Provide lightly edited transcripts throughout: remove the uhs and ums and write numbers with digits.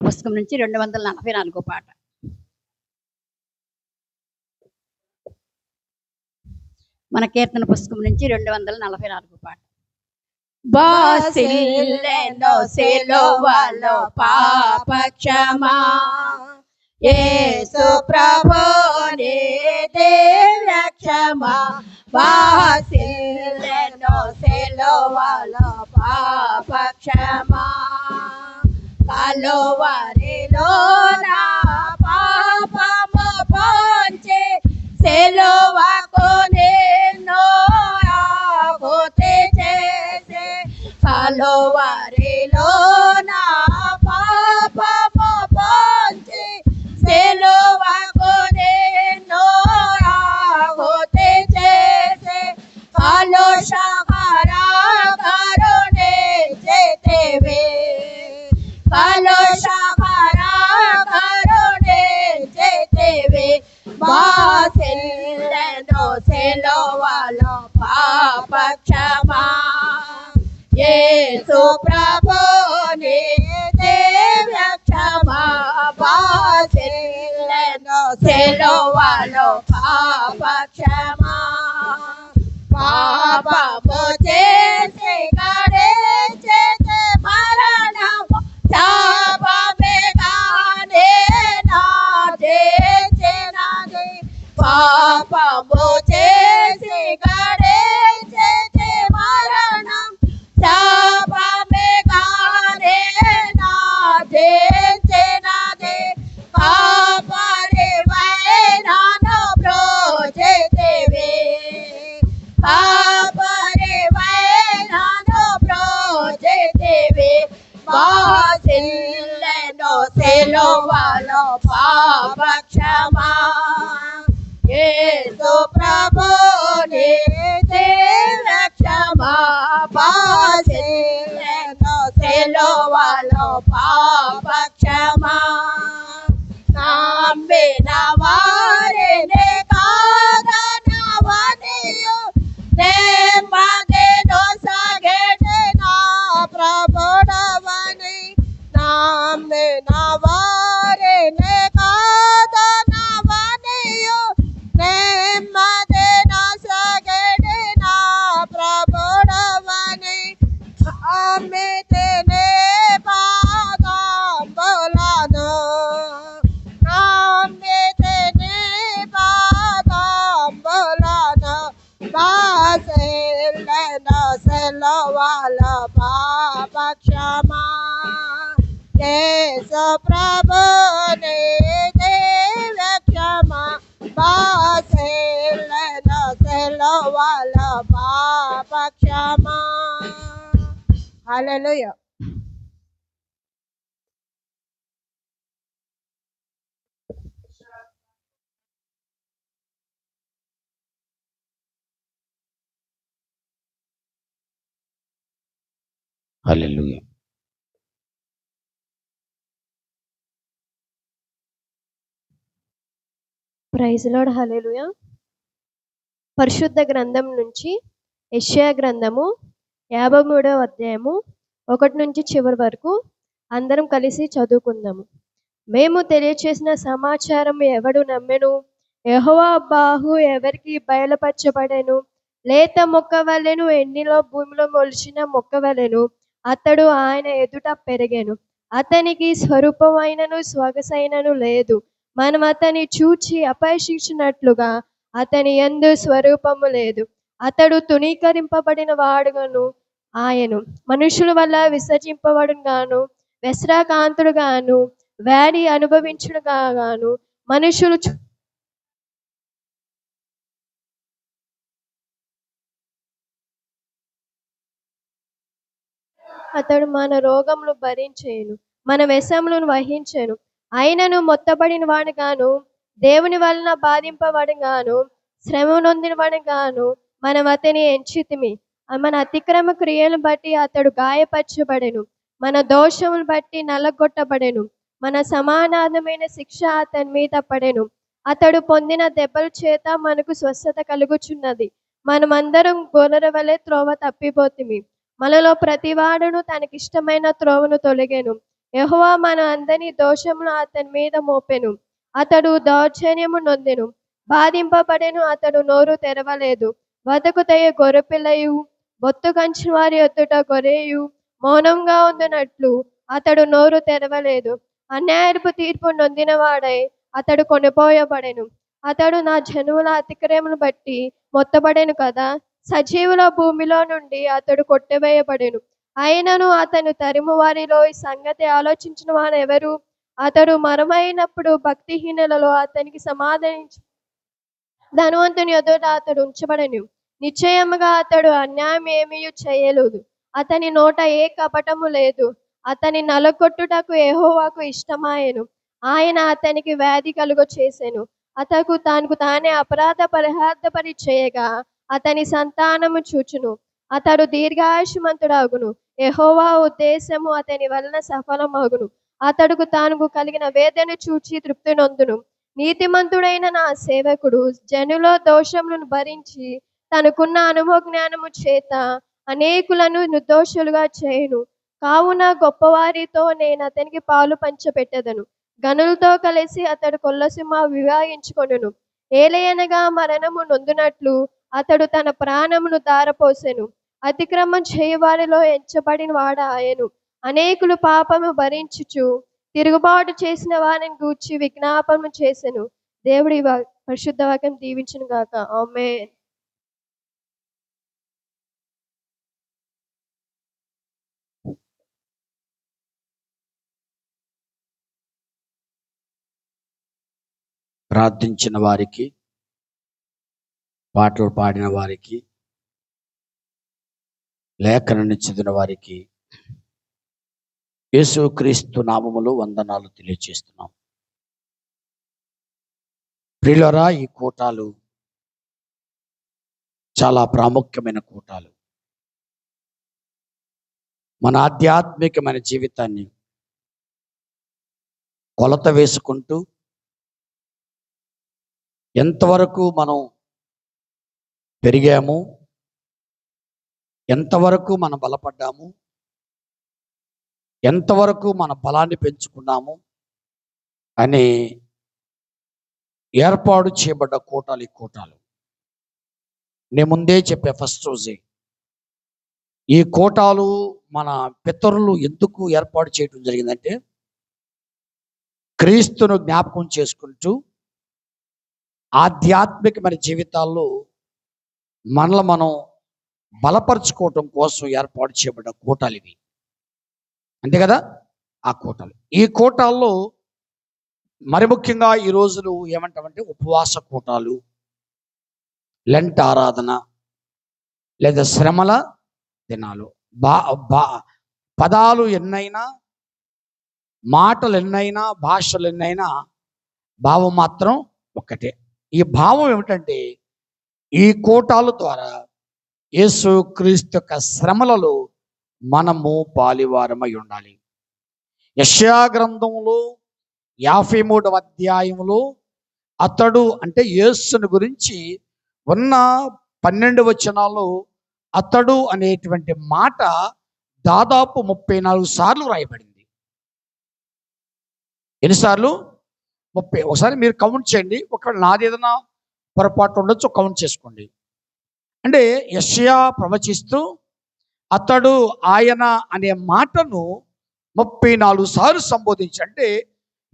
పుస్తకం నుంచి 244 పాట. మన కీర్తన పుస్తకం నుంచి 244 పాట. బాసిల్లెనో సిలువలో పాప క్షమా, యేసు ప్రభుని దివ్య క్షమా. బాసిల్లెనో సిలువలో పాప క్షమా, కలువరిలో నా పాపము పోంచి సిలువకు నిన్ను ఆహుతి చేసి, కలువరిలో నా పాపము పోంచి సిలువకు నిన్ను ఆహుతి చేసి, కలుషహర కరుణించితివి, కలుషహర కరుణించితివి. బాసిల్లెనో సిలువలో పాప క్షమా, యేసు ప్రభుని దివ్య క్షమా. బాసిల్లెనో సిలువలో పాప క్షమా, పాపము చేసి గడించితే మరణము శాపమే గాని నాదించినది. పాపము చేసి గడించితే మరణం శాపమే గాని నాదించినది. కాపరివైనను బ్రోచితివి, కాపరివైనను బ్రోచితివి. బాసిల్లెనో సిలువలో పాప క్షమా, యేసు ప్రభుని దివ్య క్షమా. బాసిల్లెనో సిలువలో పాప క్షమా, నమ్మిన వారిని కాదనవనియు నెమ్మదిను సగెడిన ప్రభుడవని. నమ్మిన వారిని కాదనవనియు నెమ్మదిను సగెడిన ప్రభుడవని. అమ్మితిని పాదంబులను, నమ్మితిని పాదంబులను. బాసిల్లెనో సిలువలో పాప క్షమా, యేసు ప్రభుని దివ్య క్షమా. బాసిల్లెనో సిలువలో పాప క్షమా. Hallelujah. Hallelujah. Praise lord. Hallelujah. పరిశుద్ధ గ్రంథం నుంచి యెషయా గ్రంథము 53వ అధ్యాయము 1 నుంచి చివరి వరకు అందరం కలిసి చదువుకుందాము. మేము తెలియచేసిన సమాచారం ఎవడు నమ్మెను? యెహోవా బాహు ఎవరికి బయలుపరచబడెను? లేత మొక్క వలెను, ఎన్నిలో భూమిలో మొలిచిన మొక్క వలెను అతడు ఆయన ఎదుట పెరిగెను. అతనికి స్వరూపమైనను స్వగసైనను లేదు. మనం అతని చూచి అపేక్షించినట్లుగా అతని యందు స్వరూపము లేదు. అతడు తుణీకరింపబడిన వాడుగాను, ఆయను మనుషుల వల్ల విసర్జింపబడుగాను, వ్యసనకాంతుడుగాను, వ్యాధి అనుభవించుడుగాను మనుషులు అతడు మన రోగములు భరించేను, మన వ్యసనములను వహించెను. ఆయనను మొత్తబడిన వాడుగాను, దేవుని వలన బాధింపబడిగాను, శ్రమ నొందిన వాడుగాను మనం అతని ఎంచితిమి. మన అతిక్రమ క్రియలను బట్టి అతడు గాయపరచబడెను, మన దోషములు బట్టి నలగొట్టబడెను. మన సమానార్థమైన శిక్ష అతని మీద పడెను. అతడు పొందిన దెబ్బల చేత మనకు స్వస్థత కలుగుచున్నది. మనమందరం గొర్రెల వలె త్రోవ తప్పిపోతిమి. మనలో ప్రతివాడును తనకిష్టమైన త్రోవను తొలగెను. యెహోవా మన అందరి దోషములు అతని మీద మోపెను. అతడు దౌర్జన్యము నొందెను, బాధింపబడెను, అతడు నోరు తెరవలేదు. వదకుతయ్య గొర్రెపిల్లయు బొత్తు కంచిన వారి ఎదుట గొర్రెయు మౌనంగా ఉండునట్లు అతడు నోరు తెరవలేదు. అన్యాయపు తీర్పు నొందినవాడై అతడు కొనిపోయబడెను. అతడు నా జనువుల అతిక్రమమును బట్టి మొత్తబడెను కదా. సజీవుల భూమిలో నుండి అతడు కొట్టివేయబడెను. అయినను అతను తరుము వారిలో ఈ సంగతి ఆలోచించిన వారు ఎవరు? అతడు మరమైనప్పుడు భక్తిహీనులలో అతనికి సమాధానించి ధనవంతుని ఎదుట అతడు ఉంచబడెను. నిశ్చయముగా అతడు అన్యాయం ఏమీ చేయలేదు. అతని నోట ఏ కపటము లేదు. అతని నలగొట్టుటకు యెహోవాకు ఇష్టమాయెను. ఆయన అతనికి వ్యాధి కలుగ చేసెను. అతకు తానే అపరాధ పరిహార్థపరి చేయగా అతని సంతానము చూచును. అతడు దీర్ఘాయుష్మంతుడగును. యెహోవా ఉద్దేశము అతని వలన సఫలమగును. అతడుకు తానుకు కలిగిన వేదన చూచి తృప్తి నొందును. నీతిమంతుడైన నా సేవకుడు జనుల దోషములను భరించి తనకున్న అనుభవ జ్ఞానము చేత అనేకులను నిర్దోషులుగా చేయును. కావున గొప్పవారితో నేను అతనికి పాలు పంచపెట్టెదను. గనులతో కలిసి అతడు కొల్లసిమ వివాహించుకొనును. ఏలయనగా మరణము నొందునట్లు అతడు తన ప్రాణమును ధారపోసెను. అతిక్రమం చేయువారిలో ఎంచబడిన వాడు ఆయను. అనేకులు పాపము భరించుచు తిరుగుబాటు చేసిన వారిని గూర్చి విజ్ఞాపనము చేసెను. దేవుడి పరిశుద్ధ వాక్యం దీవించును గాక. ఆమేన్. ప్రార్థించిన వారికి, పాటలు పాడిన వారికి, లేఖనాన్ని చదివిన వారికి యేసుక్రీస్తు నామములో వందనాలు తెలియజేస్తున్నాం. ప్రియులారా, ఈ కూటాలు చాలా ప్రాముఖ్యమైన కూటాలు. మన ఆధ్యాత్మికమైన జీవితాన్ని కొలత వేసుకుంటూ ఎంతవరకు మనం పెరిగాము, ఎంతవరకు మనం బలపడ్డాము, ఎంతవరకు మన బలాన్ని పెంచుకున్నాము అని ఏర్పాటు చేయబడ్డ కూటాలు ఈ కూటాలు. నేను ముందే చెప్పే ఫస్ట్ రోజే ఈ కూటాలు మన పితరులు ఎందుకు ఏర్పాటు చేయడం జరిగిందంటే, క్రీస్తును జ్ఞాపకం చేసుకుంటూ ఆధ్యాత్మికమైన జీవితాల్లో మనల్ని మనం బలపరుచుకోవటం కోసం ఏర్పాటు చేయబడ్డ కూటాలు ఇవి. అంతే కదా, ఆ కూటాలు. ఈ కూటాల్లో మరి ముఖ్యంగా ఈ రోజులు ఏమంటామంటే ఉపవాస కూటాలు, లెంట్ ఆరాధన, లేదా శ్రమల దినాలు. పదాలు ఎన్నైనా, మాటలు ఎన్నైనా, భాషలు ఎన్నైనా, భావం మాత్రం ఒక్కటే. ఈ భావం ఏమిటంటే, ఈ కూటాల ద్వారా యేసుక్రీస్తు యొక్క శ్రమలలో మనము పాలివారమై ఉండాలి. యెషయా గ్రంథంలో 53వ అధ్యాయంలో అతడు అంటే యేసుని గురించి ఉన్న 12 వచనాల్లో అతడు అనేటువంటి మాట దాదాపు 34 సార్లు రాయబడింది. ఎన్నిసార్లు? 30. ఒకసారి మీరు కౌంట్ చేయండి. ఒకవేళ నాది ఏదైనా పొరపాటు ఉండొచ్చు, కౌంట్ చేసుకోండి. అంటే యెషయా ప్రవచిస్తూ అతడు, ఆయన అనే మాటను 34 సార్లు సంబోధించి, అంటే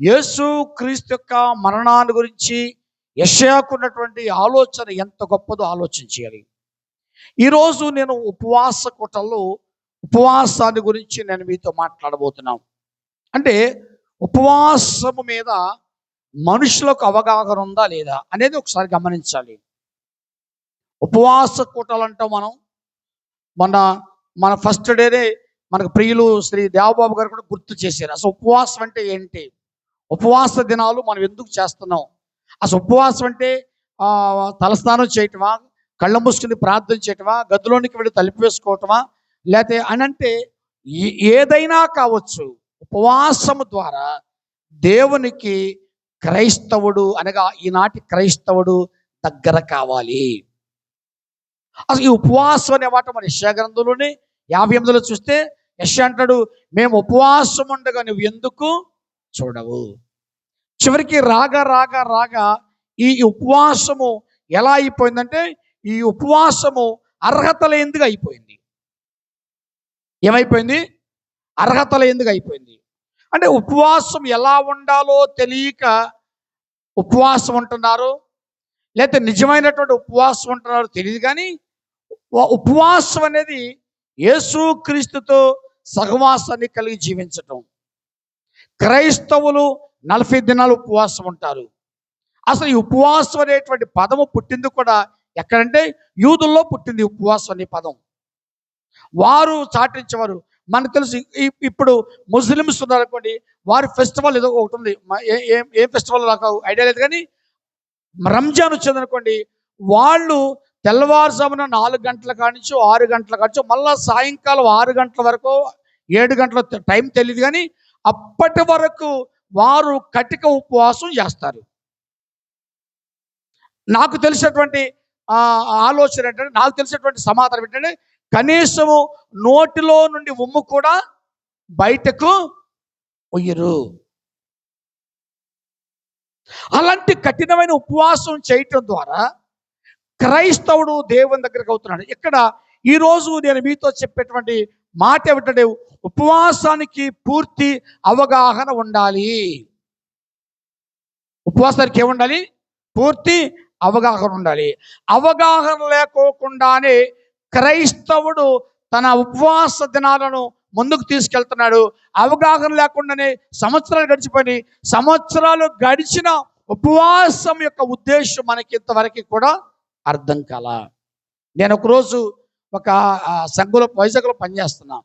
యేసు క్రీస్తు యొక్క మరణాన్ని గురించి యెషయాకు ఉన్నటువంటి ఆలోచన ఎంత గొప్పదో ఆలోచన చేయాలి. ఈరోజు నేను ఉపవాస కూటల్లో ఉపవాసాన్ని గురించి నేను మీతో మాట్లాడబోతున్నాను. అంటే ఉపవాసము మీద మనుషులకు అవగాహన ఉందా లేదా అనేది ఒకసారి గమనించాలి. ఉపవాస కూటాలు అంటాం మనం. మన ఫస్ట్ డేనే మనకు ప్రియులు శ్రీ దేవబాబు గారు కూడా గుర్తు చేశారు. అసలు ఉపవాసం అంటే ఏంటి, ఉపవాస దినాలు మనం ఎందుకు చేస్తున్నాం, అసలు ఉపవాసం అంటే తలస్నానం చేయటమా, కళ్ళ మూసుకుని ప్రార్థన చేయటమా, గదిలోనికి వెళ్ళి తలుపు వేసుకోవటమా, లేకపోతే అని అంటే ఏదైనా కావచ్చు. ఉపవాసము ద్వారా దేవునికి క్రైస్తవుడు అనగా ఈనాటి క్రైస్తవుడు దగ్గర కావాలి. అసలు ఈ ఉపవాసం అనే మాట మన యెషయా గ్రంథంలోనే 58లో చూస్తే యెషయా అంటాడు, మేము ఉపవాసం ఉండగా నువ్వు ఎందుకు చూడవు? చివరికి రాగా రాగా రాగా ఈ ఉపవాసము ఎలా అయిపోయిందంటే, ఈ ఉపవాసము అర్హత లేనిదిగా అయిపోయింది. ఏమైపోయింది? అర్హత లేనిదిగా అయిపోయింది. అంటే ఉపవాసం ఎలా ఉండాలో తెలియక ఉపవాసం ఉంటున్నారు, లేకపోతే నిజమైనటువంటి ఉపవాసం ఉంటున్నారో తెలియదు. కానీ ఉపవాసం అనేది యేసుక్రీస్తుతో సహవాసాన్ని కలిగి జీవించటం. క్రైస్తవులు 40 దినాలు ఉపవాసం ఉంటారు. అసలు ఈ ఉపవాసం అనేటువంటి పదము పుట్టింది కూడా ఎక్కడంటే యూదుల్లో పుట్టింది ఉపవాసం అనే పదం. వారు చాటించేవారు. మనకు తెలుసు, ఇప్పుడు ముస్లిమ్స్ ఉన్నారనుకోండి, వారి ఫెస్టివల్ ఏదో ఒకటి ఉంది. ఏం ఫెస్టివల్ నాకు ఐడియా లేదు, కానీ రంజాన్ వచ్చిందనుకోండి, వాళ్ళు తెల్లవారుజామున 4 గంటల కానించి 6 గంటల కానించి మళ్ళా సాయంకాలం 6 గంటల వరకు 7 గంటల టైం తెలియదు, కానీ అప్పటి వరకు వారు కటిక ఉపవాసం చేస్తారు. నాకు తెలిసినటువంటి ఆలోచన ఏంటంటే, నాకు తెలిసినటువంటి సమాధానం ఏంటంటే, కనీసము నోటిలో నుండి ఉమ్ము కూడా బయటకు పోయరు. అలాంటి కఠినమైన ఉపవాసం చేయటం ద్వారా క్రైస్తవుడు దేవుని దగ్గరకు అవుతున్నాడు. ఇక్కడ ఈరోజు నేను మీతో చెప్పేటువంటి మాట ఏమిటంటే, ఉపవాసానికి పూర్తి అవగాహన ఉండాలి. ఉపవాసానికి ఏముండాలి? పూర్తి అవగాహన ఉండాలి. అవగాహన లేకోకుండానే క్రైస్తవుడు తన ఉపవాస దినాలను ముందుకు తీసుకెళ్తున్నాడు. అవగాహన లేకుండానే సంవత్సరాలు గడిచిపోయి, సంవత్సరాలు గడిచిన ఉపవాసం యొక్క ఉద్దేశం మనకి ఇంతవరకు కూడా అర్థం కాల. నేను ఒకరోజు ఒక సంఘంలో వైజాగ్లో పనిచేస్తున్నా.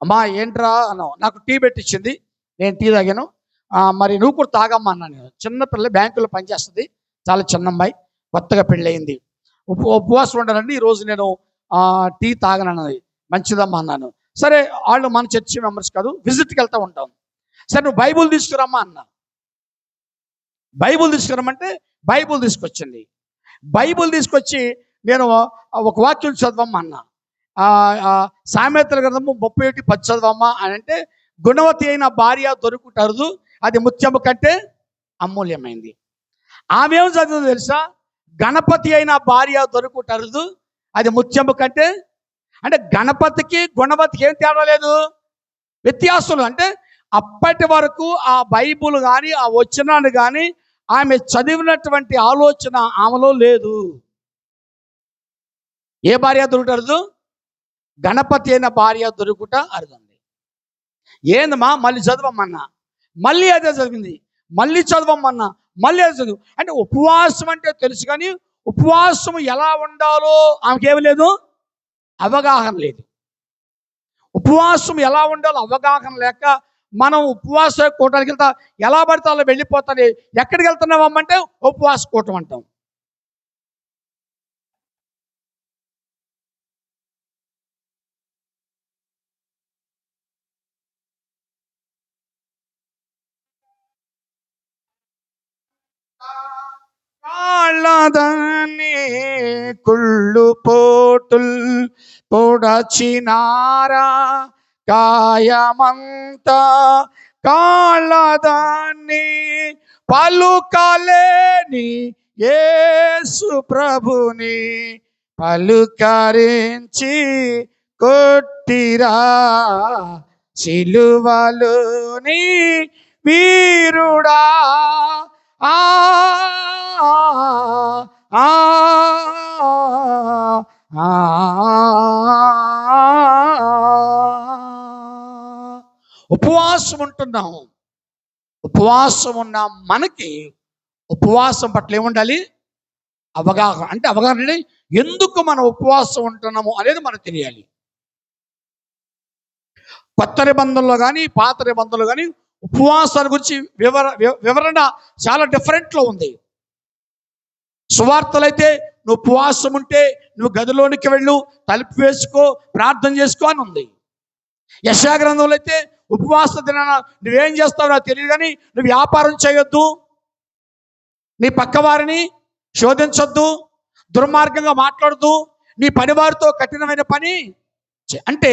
అమ్మా ఏంట్రా అన్నా, నాకు టీ పెట్టించింది, నేను టీ తాగాను. మరి నువ్వు కూడా తాగమ్మా అన్నాను. నేను చిన్నపిల్ల బ్యాంకులో పనిచేస్తుంది, చాలా చిన్న అమ్మాయి, కొత్తగా పెళ్ళయింది. ఉపవాసం ఉండాలండి, ఈరోజు నేను టీ తాగనన్నది. మంచిదమ్మా అన్నాను. సరే, వాళ్ళు మన చర్చి మెంబర్స్ కాదు, విజిట్కి వెళ్తూ ఉంటాం. సరే నువ్వు బైబుల్ తీసుకురమ్మా అన్నా. బైబుల్ తీసుకురమ్మంటే బైబుల్ తీసుకొచ్చింది. బైబుల్ తీసుకొచ్చి నేను ఒక వాక్యం చదవమ్మా అన్నా. సామెతల గ్రంథము 31:10 చదవమ్మా అని అంటే, గుణవతి అయిన భార్య దొరుకుటరుదు, అది ముత్యము కంటే అమూల్యమైంది. ఆమె ఏం చదువుతుందో తెలుసా? గణపతి అయిన భార్య దొరుకుటరుదు, అది ముత్యము కంటే. అంటే గణపతికి గుణవతికి ఏం తేడా లేదు, వ్యత్యాసులు. అంటే అప్పటి వరకు ఆ బైబుల్ కానీ ఆ వచనాన్ని కానీ ఆమె చదివినటువంటి ఆలోచన ఆమెలో లేదు. ఏ భార్య దొరుకుటరుదు? గణపతి అయిన భార్య దొరుకుట అరుదండి. ఏందమ్మా మళ్ళీ చదవమ్మన్నా, మళ్ళీ అదే చదివింది. మళ్ళీ చదవమ్మన్నా, మళ్ళీ అదే చదువు. అంటే ఉపవాసం అంటే తెలుసు, కానీ ఉపవాసం ఎలా ఉండాలో ఆమెకేమి లేదు, అవగాహన లేదు. ఉపవాసం ఎలా ఉండాలో అవగాహన లేక మనం ఉపవాస కూటానికి వెళ్తా, ఎలా పడితే అలా వెళ్ళిపోతాను. ఎక్కడికి వెళ్తున్నావమ్మంటే ఉపవాస కూటం అంటాం. కాళ్ళదాన్ని కుళ్ళు పోటుల్ పొడచినారా కాయమంతా, కాళ్ళదాన్ని పలుకలేని యేసు ప్రభుని పలుకరించి కొట్టిరా సిలువలోని వీరుడా. ఉపవాసం ఉంటున్నాము. ఉపవాసం ఉన్న మనకి ఉపవాసం పట్ల ఏముండాలి? అవగాహన. అంటే అవగాహన అంటే ఎందుకు మనం ఉపవాసం ఉంటున్నాము అనేది మనకు తెలియాలి. కొత్త నిబంధనలో కానీ పాత నిబంధనలో కానీ ఉపవాసాల గురించి వివరణ చాలా డిఫరెంట్లో ఉంది. సువార్తలు అయితే నువ్వు ఉపవాసం ఉంటే నువ్వు గదిలోనికి వెళ్ళు, తలుపు వేసుకో, ప్రార్థన చేసుకో అని ఉంది. యెషయా గ్రంథంలో అయితే ఉపవాస దినాన నువ్వేం చేస్తావు నాకు తెలియదు, కానీ నువ్వు వ్యాపారం చేయొద్దు, నీ పక్క వారిని శోధించొద్దు, దుర్మార్గంగా మాట్లాడద్దు, నీ పనివారితో కఠినమైన పని అంటే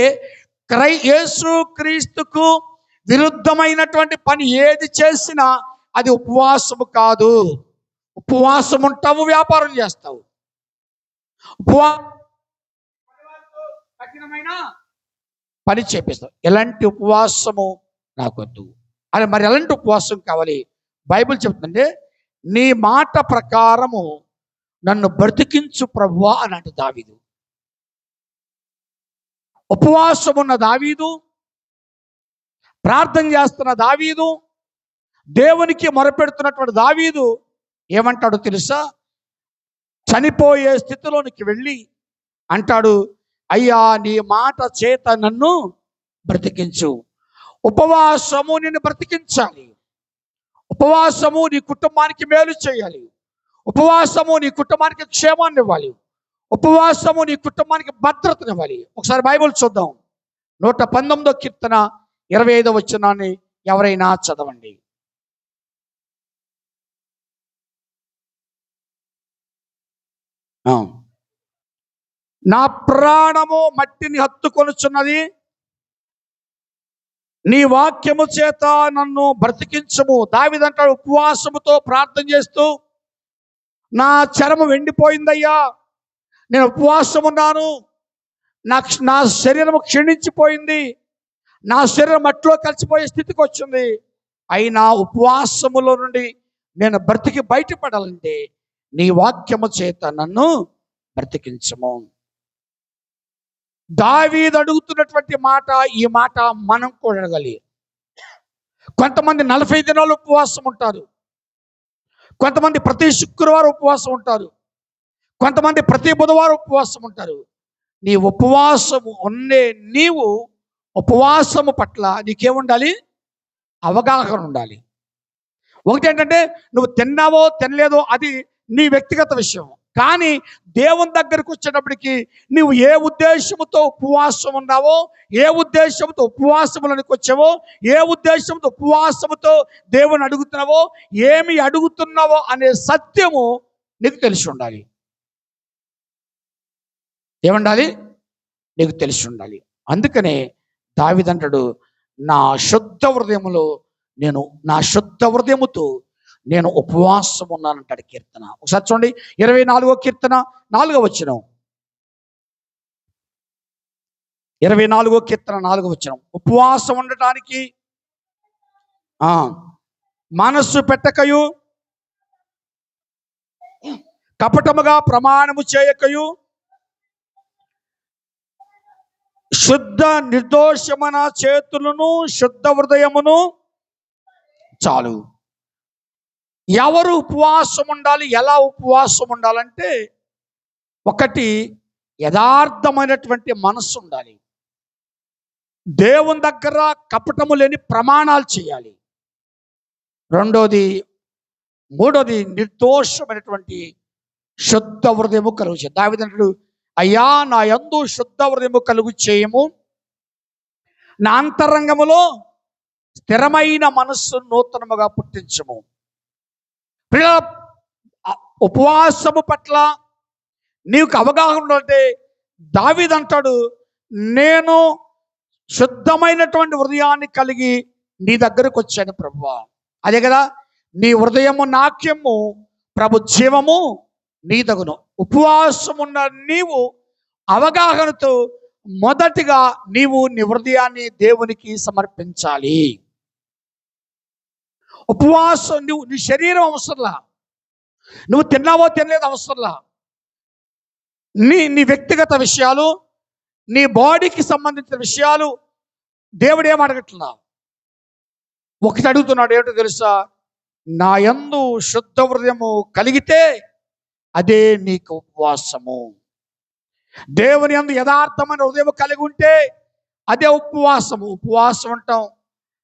యేసు క్రీస్తుకు విరుద్ధమైనటువంటి పని ఏది చేసినా అది ఉపవాసము కాదు. ఉపవాసం ఉంటావు, వ్యాపారం చేస్తావు. కఠినమైన పని చేపిస్తావు. ఎలాంటి ఉపవాసము నాకొద్దు అని. మరి ఎలాంటి ఉపవాసం కావాలి? బైబిల్ చెప్తుందంటే, నీ మాట ప్రకారము నన్ను బ్రతికించు ప్రభువా అని అంట దావీదు. ఉపవాసం ఉన్న దావీదు, ప్రార్థన చేస్తున్న దావీదు, దేవునికి మొరపెడుతున్నటువంటి దావీదు ఏమంటాడో తెలుసా? చనిపోయే స్థితిలోనికి వెళ్ళి అంటాడు, అయ్యా నీ మాట చేత నన్ను బ్రతికించు. ఉపవాసము నిన్ను బ్రతికించాలి. ఉపవాసము నీ కుటుంబానికి మేలు చేయాలి. ఉపవాసము నీ కుటుంబానికి క్షేమాన్ని ఇవ్వాలి. ఉపవాసము నీ కుటుంబానికి భద్రతనివ్వాలి. ఒకసారి బైబిల్ చూద్దాం. 119వ కీర్తన 25వ వచనాన్ని ఎవరైనా చదవండి. నా ప్రాణము మట్టిని హత్తుకొనుచున్నది, నీ వాక్యము చేత నన్ను బ్రతికించము. దావీదంటాడు ఉపవాసముతో ప్రార్థన చేస్తూ, నా చర్మం వెండిపోయిందయ్యా, నేను ఉపవాసం ఉన్నాను, నా శరీరము క్షీణించిపోయింది, నా శరీరం మట్టిలో కలిసిపోయే స్థితికి వచ్చింది. అయినా ఉపవాసములో నుండి నేను బ్రతికి బయటపడాలంటే నీ వాక్యము చేత నన్ను బ్రతికించము. దావీదు అడుగుతున్నటువంటి మాట, ఈ మాట మనం కూడా అడగాలి. కొంతమంది 40 దినాలు ఉపవాసం ఉంటారు, కొంతమంది ప్రతి శుక్రవారం ఉపవాసం ఉంటారు, కొంతమంది ప్రతి బుధవారం ఉపవాసం ఉంటారు. నీ ఉపవాసము ఉండే నీవు ఉపవాసము పట్ల నీకేముండాలి? అవగాహన ఉండాలి. ఒకటి ఏంటంటే, నువ్వు తిన్నావో తినలేదో అది నీ వ్యక్తిగత విషయం. కానీ దేవుని దగ్గరకు వచ్చేటప్పటికి నువ్వు ఏ ఉద్దేశంతో ఉపవాసం ఉన్నావో, ఏ ఉద్దేశంతో ఉపవాసములకు వచ్చావో, ఏ ఉద్దేశంతో ఉపవాసముతో దేవుని అడుగుతున్నావో, ఏమి అడుగుతున్నావో అనే సత్యము నీకు తెలిసి ఉండాలి. ఏముండాలి? నీకు తెలిసి ఉండాలి. అందుకనే దావీదంటాడు, నా శుద్ధ హృదయముతో నేను ఉపవాసం ఉన్నానంటాడు. కీర్తన ఒకసారి చూడండి, 24వ కీర్తన 4వ వచనం. 24వ కీర్తన 4వ వచనం. ఉపవాసం ఉండటానికి మనస్సు పెట్టకయు, కపటముగా ప్రమాణము చేయకయు, శుద్ధ నిర్దోషమైన చేతులను శుద్ధ హృదయమును చాలు. ఎవరు ఉపవాసం ఉండాలి? ఎలా ఉపవాసం ఉండాలంటే, ఒకటి యథార్థమైనటువంటి మనస్సు ఉండాలి. దేవుని దగ్గర కపటము లేని ప్రమాణాలు చేయాలి. మూడోది నిర్దోషమైనటువంటి శుద్ధ హృదయము కలుగు చేయాలి. దావీదంటాడు, అయ్యా నా యందు శుద్ధ హృదయము కలుగు చేయము, నా అంతరంగములో స్థిరమైన మనస్సు నూతనముగా పుట్టించము. ప్రియ, ఉపవాసము పట్ల నీకు అవగాహన ఉండాలంటే దావీదంటాడు, నేను శుద్ధమైనటువంటి హృదయాన్ని కలిగి నీ దగ్గరకు వచ్చాను ప్రభువా. అదే కదా, నీ హృదయము నాట్యము ప్రభు జీవము నీదగును. ఉపవాసమున్న నీవు అవగాహనతో మొదటిగా నీవు నీ హృదయాన్ని దేవునికి సమర్పించాలి. ఉపవాసం నీ శరీరం అవసరంలా, నువ్వు తిన్నావో తినలేదు అవసరంలా, నీ వ్యక్తిగత విషయాలు, నీ బాడీకి సంబంధించిన విషయాలు దేవుడు ఏం అడగట్లా. ఒకటి అడుగుతున్నాడు, ఏమిటో తెలుసా? నా యందు శుద్ధ హృదయము కలిగితే అదే నీకు ఉపవాసము. దేవుని యందు యథార్థమైన హృదయం కలిగి ఉంటే అదే ఉపవాసము. ఉపవాసం ఉంటాం,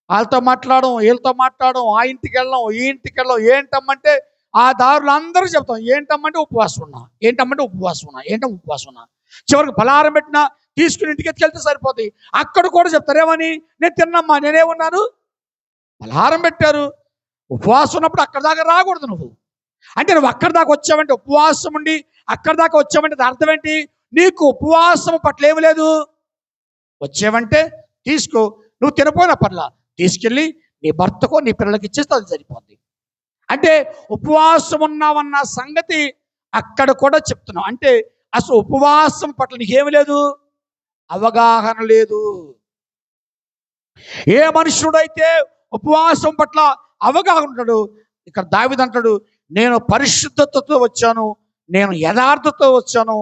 వాళ్ళతో మాట్లాడడం, వీళ్ళతో మాట్లాడడం, ఆ ఇంటికి వెళ్ళడం, ఈ ఇంటికి వెళ్ళడం. ఏంటమ్మంటే ఆ దారులు అందరూ చెప్తాం, ఏంటమ్మంటే ఉపవాసం ఉన్నా, ఏంటమ్మంటే ఉపవాసం ఉన్నా, ఏంటంటే ఉపవాసం ఉన్నా. చివరికి పలహారం పెట్టినా తీసుకుని ఇంటికి ఎత్తుకెళ్తే సరిపోతాయి. అక్కడ కూడా చెప్తారు ఏమని? నేను తిన్నమ్మా, నేనేమన్నాను? పలహారం పెట్టారు. ఉపవాసం ఉన్నప్పుడు అక్కడ దాకా రాకూడదు నువ్వు. అంటే నువ్వు అక్కడి దాకా వచ్చావంటే, ఉపవాసం ఉండి అక్కడి దాకా వచ్చావంటే అర్థం ఏంటి? నీకు ఉపవాసం పట్ల ఏమి లేదు, వచ్చేవంటే తీసుకో, నువ్వు తినపోయినా పర్లా, తీసుకెళ్ళి నీ భర్తకో నీ పిల్లలకి ఇచ్చేస్తే అది సరిపోద్ది. అంటే ఉపవాసం ఉన్నావన్న సంగతి అక్కడ కూడా చెప్తున్నాం. అంటే అసలు ఉపవాసం పట్ల నీకేమి లేదు, అవగాహన లేదు. ఏ మనుషుడైతే ఉపవాసం పట్ల అవగాహన ఉంటాడు, ఇక్కడ దావీదు అంటాడు, నేను పరిశుద్ధతతో వచ్చాను, నేను యథార్థతతో వచ్చాను.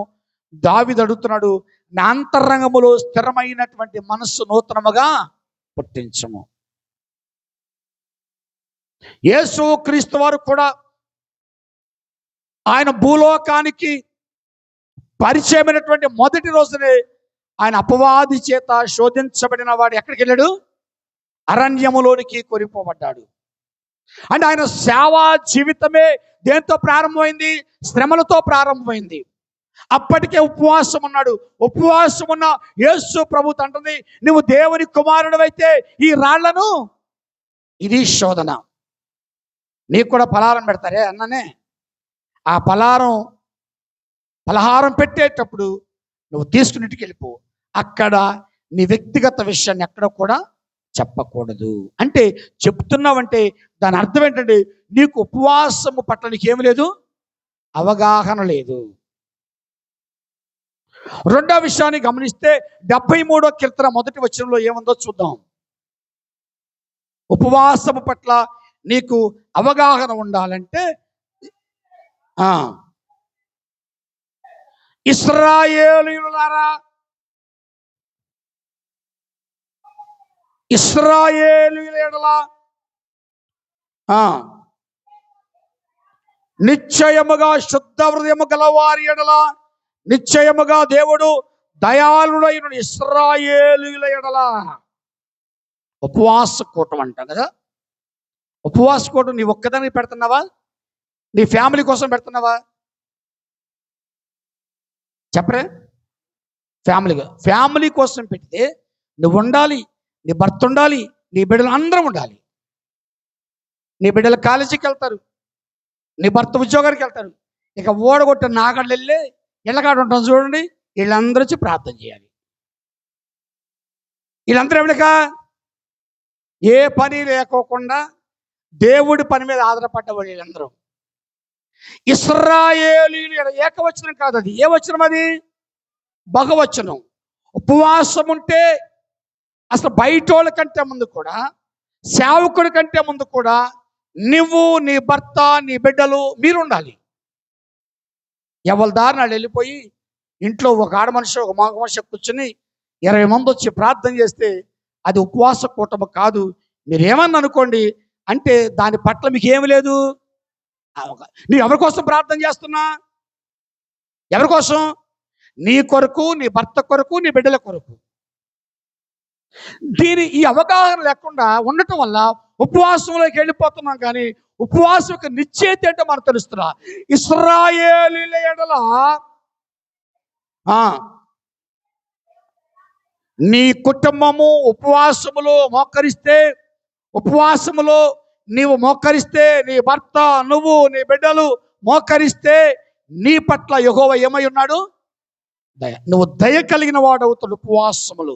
దావీదు అడుగుతున్నాడు, నా అంతరంగములో స్థిరమైనటువంటి మనస్సు నూతనముగా పుట్టించము. యేసు క్రీస్తు వారు కూడా ఆయన భూలోకానికి పరిచయమైనటువంటి మొదటి రోజునే ఆయన అపవాది చేత శోధించబడిన వాడు ఎక్కడికి వెళ్ళాడు, అరణ్యములోనికి కొనిపోబడ్డాడు. అంటే ఆయన సేవా జీవితమే దేంతో ప్రారంభమైంది, శ్రమలతో ప్రారంభమైంది. అప్పటికే ఉపవాసం ఉన్నాడు. ఉపవాసం ఉన్న యేసు ప్రభు అంటుంది, నువ్వు దేవుని కుమారుడవైతే ఈ రాళ్లను, ఇది శోధన. నీకు కూడా పలహారం పెడతారే అన్ననే, ఆ పలహారం పెట్టేటప్పుడు నువ్వు తీసుకుని ఇంటికి వెళ్ళిపో, అక్కడ నీ వ్యక్తిగత విషయాన్ని ఎక్కడ కూడా చెప్పకూడదు. అంటే చెప్తున్నావంటే దాని అర్థం ఏంటంటే నీకు ఉపవాసము పట్ల నీకేమి లేదు, అవగాహన లేదు. రెండో విషయాన్ని గమనిస్తే 73వ కీర్తన మొదటి వచనంలో ఏముందో చూద్దాం. ఉపవాసము పట్ల నీకు అవగాహన ఉండాలంటే ఇశ్రాయేలీయులారా, ఇశ్రాయేలీయుల ఎడల నిశ్చయముగా శుద్ధ హృదయము గలవారి ఎడల నిశ్చయముగా దేవుడు దయాళుడైన ఇశ్రాయేలీయుల ఎడల. ఉపవాస కూటం అంటాం కదా, ఉపవాస కూటం నీ ఒక్కదానికి పెడుతున్నావా, నీ ఫ్యామిలీ కోసం పెడుతున్నావా? చెప్పరే, ఫ్యామిలీ కోసం పెడితే నువ్వు ఉండాలి, నీ భర్త ఉండాలి, నీ బిడ్డలు అందరం ఉండాలి. నీ బిడ్డలు కాలేజీకి వెళ్తారు, నీ భర్త ఉద్యోగానికి వెళ్తారు. ఇక ఓడగొట్ట నాగళ్ళు వెళ్ళి ఇళ్ళకాడ ఉంటాం చూడండి, వీళ్ళందరూ వచ్చి ప్రార్థన చేయాలి. వీళ్ళందరూ ఎవరికా ఏ పని లేకోకుండా దేవుడి పని మీద ఆధారపడ్డవాళ్ళు వీళ్ళందరూ. ఇశ్రాయేలీయులు ఏకవచనం కాదు, అది ఏ వచనం, అది బహువచనం. ఉపవాసం ఉంటే అసలు బయటోళ్ళ కంటే ముందు కూడా, సేవకుడి కంటే ముందు కూడా నువ్వు, నీ భర్త, నీ బిడ్డలు మీరు ఉండాలి. ఎవరి దారి నాడు వెళ్ళిపోయి ఇంట్లో ఒక ఆడ మనిషి ఒక మగ మనిషి కూర్చొని 20 మంది వచ్చి ప్రార్థన చేస్తే అది ఉపవాస కూటమి కాదు. మీరు ఏమన్నా అనుకోండి, అంటే దాని పట్ల మీకు ఏమి లేదు. నీ ఎవరి కోసం ప్రార్థన చేస్తున్నా, ఎవరి కోసం? నీ కొరకు, నీ భర్త కొరకు, నీ బిడ్డల కొరకు. ఈ అవగాహన లేకుండా ఉండటం వల్ల ఉపవాసంలోకి వెళ్ళిపోతున్నాం. కానీ ఉపవాసం యొక్క నిశ్చయిత అంటే మనకు తెలుస్తున్నా. ఇశ్రాయేలీయుల ఎడల నీ కుటుంబము ఉపవాసములో మోకరిస్తే, ఉపవాసములో నీవు మోకరిస్తే, నీ భర్త, నువ్వు, నీ బిడ్డలు మోకరిస్తే నీ పట్ల యెహోవా ఏమై ఉన్నాడు, దయ. నువ్వు దయ కలిగిన వాడు అవుతాడు ఉపవాసములు.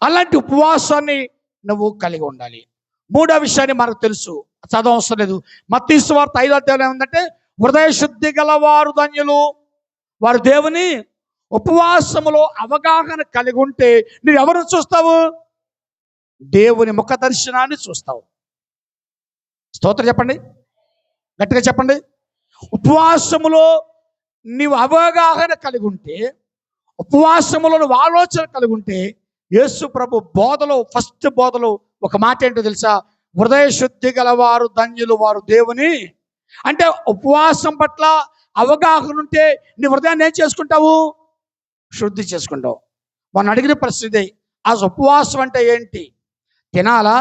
అలాంటి ఉపవాసాన్ని నువ్వు కలిగి ఉండాలి. మూడో విషయాన్ని మనకు తెలుసు, చదవవసరం లేదు. మత్తయి సువార్త 5వ అధ్యాయంలో ఏముందంటే, హృదయ శుద్ధి గలవారు ధన్యులు, వారు దేవుని ఉపవాసములో అవగాహన కలిగి ఉంటే నువ్వు ఎవరు చూస్తావు, దేవుని ముఖ దర్శనాన్ని చూస్తావు. స్తోత్రం చెప్పండి, గట్టిగా చెప్పండి. ఉపవాసములో నీవు అవగాహన కలిగి ఉంటే, ఉపవాసములో నువ్వు ఆలోచన కలిగి ఉంటే, యేసు ప్రభు బోధలో ఫస్ట్ బోధలో ఒక మాట ఏంటో తెలుసా? హృదయ శుద్ధి గలవారు ధన్యులు, వారు దేవుని. అంటే ఉపవాసం పట్ల అవగాహన ఉంటే నీ హృదయాన్ని ఏం చేసుకుంటావు, శుద్ధి చేసుకుంటావు. మొన్న అడిగిన పరిస్థితి, ఆ ఉపవాసం అంటే ఏంటి? తినాలా,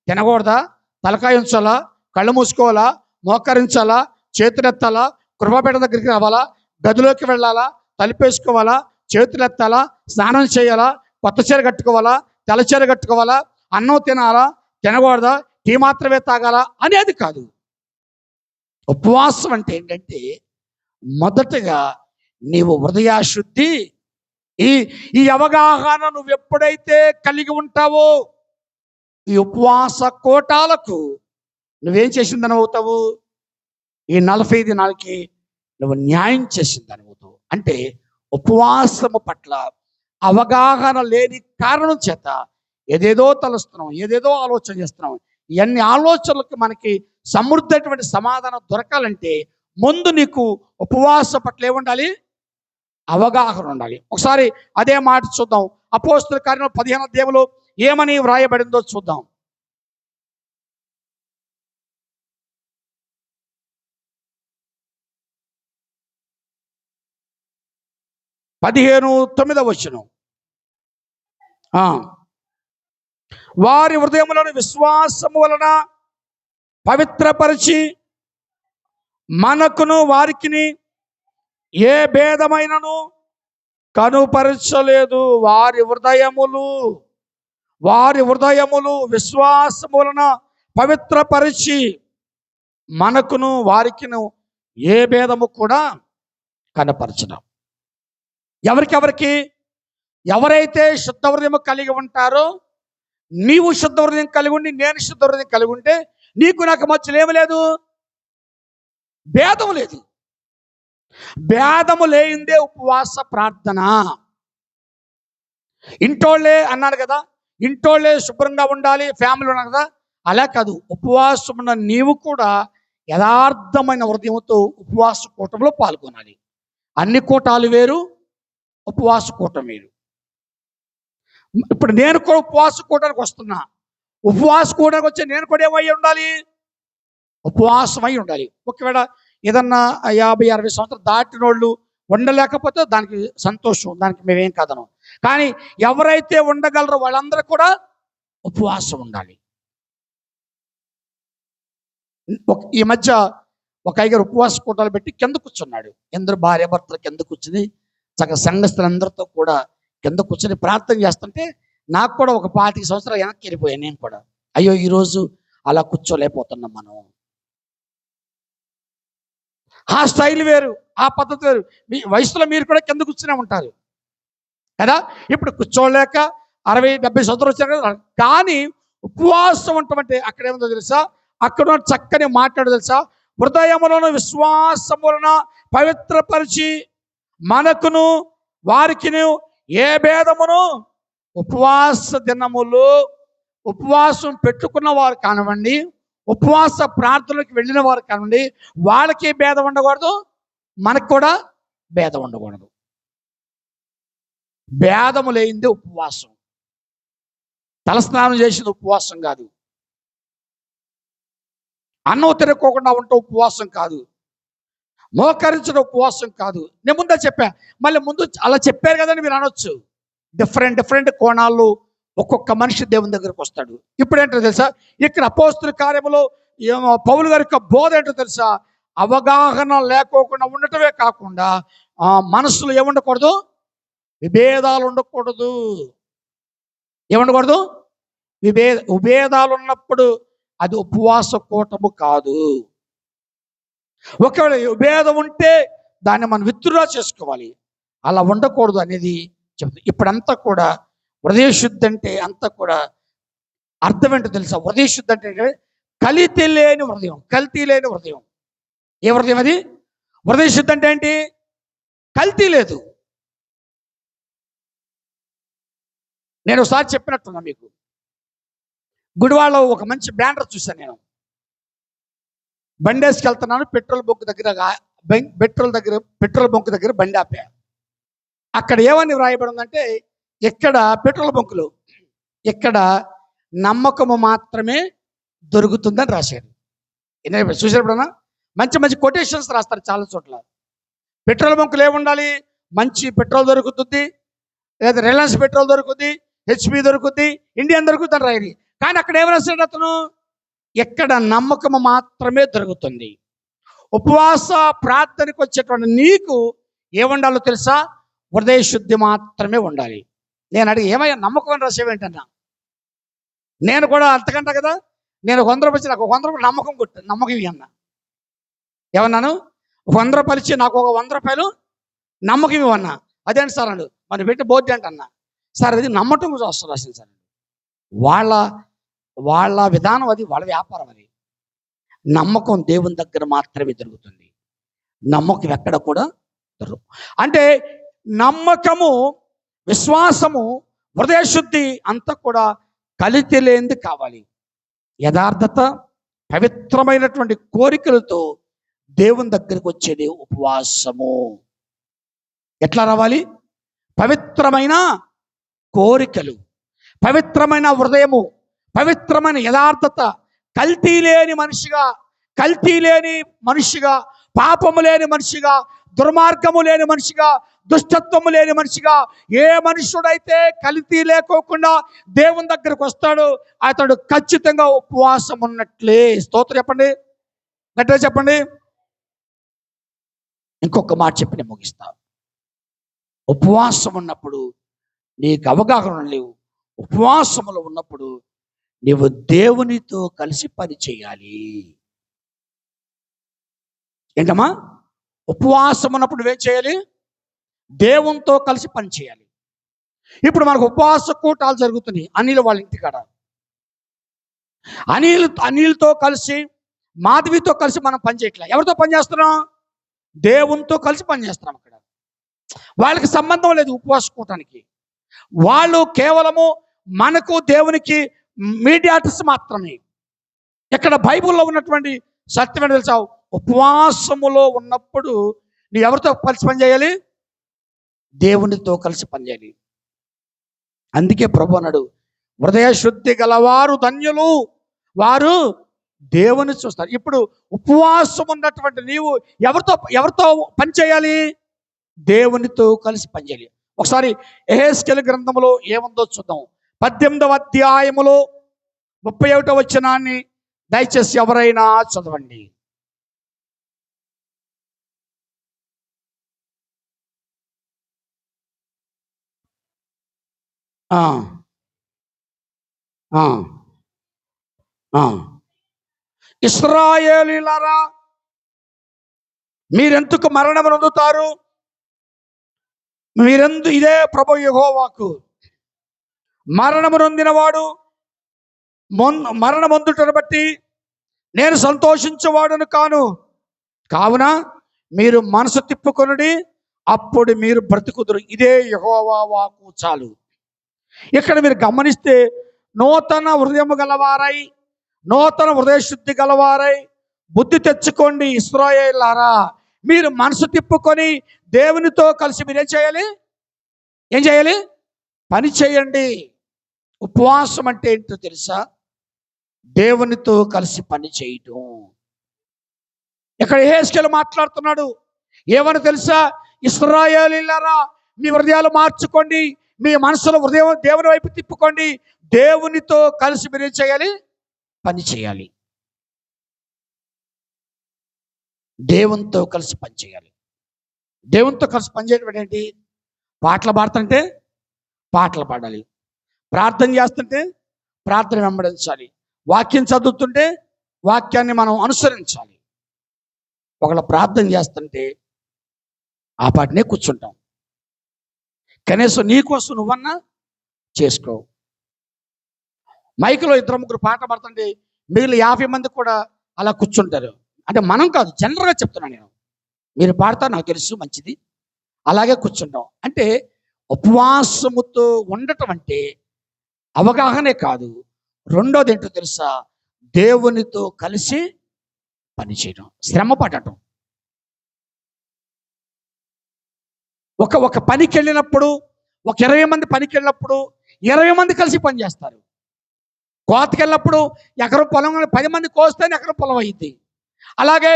తినకూడదా, తలకాయ ఉంచాలా, కళ్ళు మూసుకోవాలా, మోకరించాలా, చేతులెత్తాలా, కృపపేట దగ్గరికి రావాలా, గదిలోకి వెళ్ళాలా, తలుపేసుకోవాలా, చేతులెత్తాలా, స్నానం చేయాలా, కొత్త చీర కట్టుకోవాలా, తెల్ల చీర కట్టుకోవాలా, అన్నం తినాలా, తినకూడదా, టీ మాత్రమే తాగాలా అనేది కాదు. ఉపవాసం అంటే ఏంటంటే మొదటగా నీవు హృదయశుద్ధి ఈ ఈ అవగాహన నువ్వు ఎప్పుడైతే కలిగి ఉంటావో ఈ ఉపవాస కోటాలకు నువ్వేం చేసిందని అవుతావు? ఈ 40 దినాలకి నువ్వు న్యాయం చేసిందని అవుతావు. అంటే ఉపవాసము పట్ల అవగాహన లేని కారణం చేత ఏదేదో తలుస్తున్నాం, ఏదేదో ఆలోచన చేస్తున్నాం. ఇవన్నీ ఆలోచనలకు మనకి సమృద్ధమైనటువంటి సమాధానం దొరకాలంటే ముందు నీకు ఉపవాస పట్ల ఏముండాలి? అవగాహన ఉండాలి. ఒకసారి అదే మాట చూద్దాం. అపోస్తలుల కార్యం 15వ అధ్యాయంలో ఏమని వ్రాయబడిందో చూద్దాం. 15:9 వచనం. వారి హృదయములను విశ్వాసము వలన పవిత్రపరిచి మనకును వారికిని ఏ భేదమైనను కనుపరచలేదు. వారి హృదయములు విశ్వాసము వలన పవిత్రపరిచి మనకును వారికిను ఏ భేదము కూడా కనపరచడం. ఎవరైతే శుద్ధ హృదయం కలిగి ఉంటారో, నీవు శుద్ధ హృదయం కలిగి ఉండి నేను శుద్ధ హృదయం కలిగి ఉంటే నీకు నాకు మధ్యలో ఏమి లేదు? భేదం లేదు. భేదము లేనిదే ఉపవాస ప్రార్థన. ఇంటోళ్ళే అన్నాడు కదా, ఇంటోళ్ళే శుభ్రంగా ఉండాలి, ఫ్యామిలీ ఉన్నారు కదా, అలా కాదు. ఉపవాసం ఉన్న నీవు కూడా యథార్థమైన హృదయంతో ఉపవాస కూటంలో పాల్గొనాలి. అన్ని కూటాలు వేరు, ఉపవాస కూటం వేరు. ఇప్పుడు నేను కూడా ఉపవాస కూటానికి వస్తున్నా. ఉపవాస కూటానికి వచ్చి నేను కూడా ఏమై ఉండాలి? ఉపవాసమై ఉండాలి. ఒకవేళ ఏదన్నా 50-60 సంవత్సరాలు దాటినోళ్ళు ఉండలేకపోతే దానికి సంతోషం, దానికి మేమేం కాదనం. కానీ ఎవరైతే ఉండగలరో వాళ్ళందరూ కూడా ఉపవాసం ఉండాలి. ఈ మధ్య ఒక అయ్యగారు ఉపవాస కూటాలు పెట్టి కింద కూర్చున్నాడు. ఎందరు భార్య భర్తలు కింద కూర్చుని చక్కగా సంఘస్థులందరితో కూడా కింద కూర్చొని ప్రార్థన చేస్తుంటే నాకు కూడా ఒక 25 సంవత్సరాలు వెనక్కి వెళ్ళిపోయాను. నేను కూడా అయ్యో ఈరోజు అలా కూర్చోలేకపోతున్నాం మనం. ఆ స్టైల్ వేరు, ఆ పద్ధతి వేరు. మీ వయసులో మీరు కూడా కింద కూర్చునే ఉంటారు కదా. ఇప్పుడు కూర్చోలేక 60-70 సంవత్సరాలు వచ్చారు కదా. కానీ ఉపవాసం అంటే అక్కడ ఏముందో తెలుసా? అక్కడ చక్కని మాట్లాడు తెలుసా? హృదయములను విశ్వాసములన పవిత్రపరిచి మనకును వారికిను ఏ భేదమును. ఉపవాస దినములు ఉపవాసం పెట్టుకున్న వారు కానివ్వండి, ఉపవాస ప్రార్థనలకు వెళ్ళిన వారు కానివ్వండి, వాళ్ళకి భేదం ఉండకూడదు, మనకు కూడా భేదం ఉండకూడదు. భేదము లేనిదే ఉపవాసం. తలస్నానం చేసింది ఉపవాసం కాదు. అన్నం తినకోకుండా ఉంటే ఉపవాసం కాదు. మోకరించడం ఉపవాసం కాదు. నేను ముందే చెప్పా, మళ్ళీ ముందు అలా చెప్పారు కదండి మీరు అనొచ్చు. డిఫరెంట్ కోణాల్లో ఒక్కొక్క మనిషి దేవుని దగ్గరకు వస్తాడు. ఇప్పుడు ఏంటో తెలుసా? ఇక్కడ అపోస్తలుల కార్యములో పౌలు గారి యొక్క బోధ ఏంటో తెలుసా? అవగాహన లేకోకుండా ఉండటమే కాకుండా మనసులో ఏముండకూడదు? విభేదాలు ఉండకూడదు. ఏముండకూడదు? విభేదాలు ఉన్నప్పుడు అది ఉపవాస కూటము కాదు. ఒకవేళ విభేదం ఉంటే దాన్ని మనం విత్డ్రా చేసుకోవాలి. అలా ఉండకూడదు అనేది చెప్తుంది. ఇప్పుడంతా కూడా హృదయ శుద్ధి అంటే అంతా కూడా అర్థం ఏంటో తెలుసా? హృదయ శుద్ధి అంటే కల్తీ లేని హృదయం. కల్తీ లేని హృదయం. ఏ హృదయం అది? హృదయ శుద్ధి అంటే ఏంటి? కల్తీ లేదు. నేను ఒకసారి చెప్పినట్టున్నా మీకు. గుడివాడలో ఒక మంచి బ్యానర్ చూశాను నేను. బండి వేసుకెళ్తున్నాను, పెట్రోల్ బంక్ దగ్గర బండి ఆపా. అక్కడ ఏమని వ్రాయబడి ఉందంటే, ఇక్కడ పెట్రోల్ బంకులు ఇక్కడ నమ్మకము మాత్రమే దొరుకుతుందని రాశారు. చూసినప్పుడన్నా మంచి కొటేషన్స్ రాస్తారు చాలా చోట్ల. పెట్రోల్ బంకులు ఏముండాలి? మంచి పెట్రోల్ దొరుకుతుంది, లేదా రిలయన్స్ పెట్రోల్ దొరుకుతుంది, హెచ్పి దొరుకుతుంది, ఇండియన్ దొరుకుతుంది రాయని. కానీ అక్కడ ఏం రాశాడు అతను? ఎక్కడ నమ్మకము మాత్రమే దొరుకుతుంది. ఉపవాస ప్రార్థనకు వచ్చేటువంటి నీకు ఏముండాలో తెలుసా? హృదయ శుద్ధి మాత్రమే ఉండాలి. నేను అడిగి ఏమయ్యా నమ్మకం రాసేవేంటన్నా? నేను కూడా అంతకంట కదా. నేను 100 రూపాయలు నాకు 100 రూపాయలు నమ్మకం ఇవి అన్నా. ఏమన్నాను? 100 రూపాయలు ఇచ్చి నాకు ఒక 100 రూపాయలు నమ్మకం ఇవన్నా. అదేంటి సార్ అన్నాడు. మరి పెట్టి బోర్డు ఏంటి అన్న. సార్ అది నమ్మటం కోసం రాసింది సార్. వాళ్ళ వాళ్ళ విధానం అది, వాళ్ళ వ్యాపారం అది. నమ్మకం దేవుని దగ్గర మాత్రమే దొరుకుతుంది. నమ్మకం ఎక్కడ కూడా దొరకదు. అంటే నమ్మకము, విశ్వాసము, హృదయశుద్ధి అంతా కూడా కలిసి లేనిది కావాలి. యథార్థత, పవిత్రమైనటువంటి కోరికలతో దేవుని దగ్గరికి వచ్చేది ఉపవాసము. ఎట్లా రావాలి? పవిత్రమైన కోరికలు, పవిత్రమైన హృదయము, పవిత్రమైన యథార్థత, కల్తీ లేని మనిషిగా, పాపము లేని మనిషిగా, దుర్మార్గము లేని మనిషిగా, దుష్టత్వము లేని మనిషిగా, ఏ మనుషుడైతే కల్తీ లేకోకుండా దేవుని దగ్గరకు వస్తాడో అతడు ఖచ్చితంగా ఉపవాసం ఉన్నట్లే. స్తోత్రం చెప్పండి, గట్టిగా చెప్పండి. ఇంకొక మాట చెప్పి నేను ముగిస్తా. ఉపవాసం ఉన్నప్పుడు నీకు అవగాహన లేవు. ఉపవాసములో ఉన్నప్పుడు నీవు దేవునితో కలిసి పని చేయాలి. ఏంటమ్మా? ఉపవాసం ఉన్నప్పుడు నువ్వేం చేయాలి? దేవునితో కలిసి పని చేయాలి. ఇప్పుడు మనకు ఉపవాస కూటాలు జరుగుతున్నాయి అనిల్ వాళ్ళ ఇంటికాడ. అనిల్తో కలిసి, మాధవితో కలిసి మనం పని చేయట్లే. ఎవరితో పని చేస్తున్నాం? దేవునితో కలిసి పని చేస్తున్నాం. అక్కడ వాళ్ళకి సంబంధం లేదు ఉపవాస కూటానికి. వాళ్ళు కేవలము మనకు దేవునికి మీడియాటర్స్ మాత్రమే. ఇక్కడ బైబిల్లో ఉన్నటువంటి సత్యం ఏంటో తెలుసా? ఉపవాసములో ఉన్నప్పుడు నీ ఎవరితో కలిసి పని చేయాలి? దేవునితో కలిసి పనిచేయాలి. అందుకే ప్రభు అన్నాడు, హృదయ శుద్ధి గలవారు ధన్యులు, వారు దేవుని చూస్తారు. ఇప్పుడు ఉపవాసం ఉన్నటువంటి నీవు ఎవరితో పని చేయాలి? దేవునితో కలిసి పనిచేయాలి. ఒకసారి యెహెజ్కేలు గ్రంథంలో ఏముందో చూద్దాం. 18వ అధ్యాయములో 31వ వచనాన్ని దయచేసి ఎవరైనా చదవండి. ఇశ్రాయేలీయులారా, మీరెందుకు మరణం నొందుతారు? ఇదే ప్రభువు యెహోవాకు. మరణము నొందినవాడు మరణమొందుటను బట్టి నేను సంతోషించేవాడును కాను. కావున మీరు మనసు తిప్పుకొనుడి, అప్పుడు మీరు బ్రతుకుదురు. ఇదే యెహోవా వాక్కు చాలు. ఇక్కడ మీరు గమనిస్తే నూతన హృదయము గలవారై, నూతన హృదయ శుద్ధి గలవారై బుద్ధి తెచ్చుకోండి ఇశ్రాయేలులారా. మీరు మనసు తిప్పుకొని దేవునితో కలిసి మీరేం చేయాలి? ఏం చేయాలి? పని చేయండి. ఉపవాసం అంటే ఏంటో తెలుసా? దేవునితో కలిసి పని చేయటం. ఇక్కడ యెహెజ్కేలు మాట్లాడుతున్నాడు. ఏమని తెలుసా? ఇశ్రాయేలీయులారా, మీ హృదయాలు మార్చుకోండి, మీ మనసులో హృదయం దేవుని వైపు తిప్పుకోండి. దేవునితో కలిసి మీరు ఏం చేయాలి? పని చేయాలి. దేవునితో కలిసి పని చేయాలి. దేవునితో కలిసి పని చేయడం ఏంటి? పాటలు పాడుతుంటే పాటలు పాడాలి, ప్రార్థన చేస్తుంటే ప్రార్థన వెంబడించాలి, వాక్యం చదువుతుంటే వాక్యాన్ని మనం అనుసరించాలి. ఒకళ్ళ ప్రార్థన చేస్తుంటే ఆ పాటనే కూర్చుంటాం. కనీసం నీకోసం నువ్వన్నా చేసుకో. మైకులో 2-3 పాట పాడుతుంటే మిగిలిన 50 మంది కూడా అలా కూర్చుంటారు. అంటే మనం కాదు, జనరల్గా చెప్తున్నాను నేను. మీరు పాడతారు, నాకు తెలుసు, మంచిది, అలాగే కూర్చుంటాం. అంటే ఉపవాసముతో ఉండటం అంటే అవగాహనే కాదు, రెండోది ఏంటో తెలుసా? దేవునితో కలిసి పనిచేయడం, శ్రమ పడటం. ఒక పనికి వెళ్ళినప్పుడు, ఒక 20 మంది పనికి వెళ్ళినప్పుడు 20 మంది కలిసి పనిచేస్తారు. కోతకి వెళ్ళినప్పుడు ఎకరం పొలం 10 మంది కోస్తేనే ఎకరం పొలం అయ్యింది. అలాగే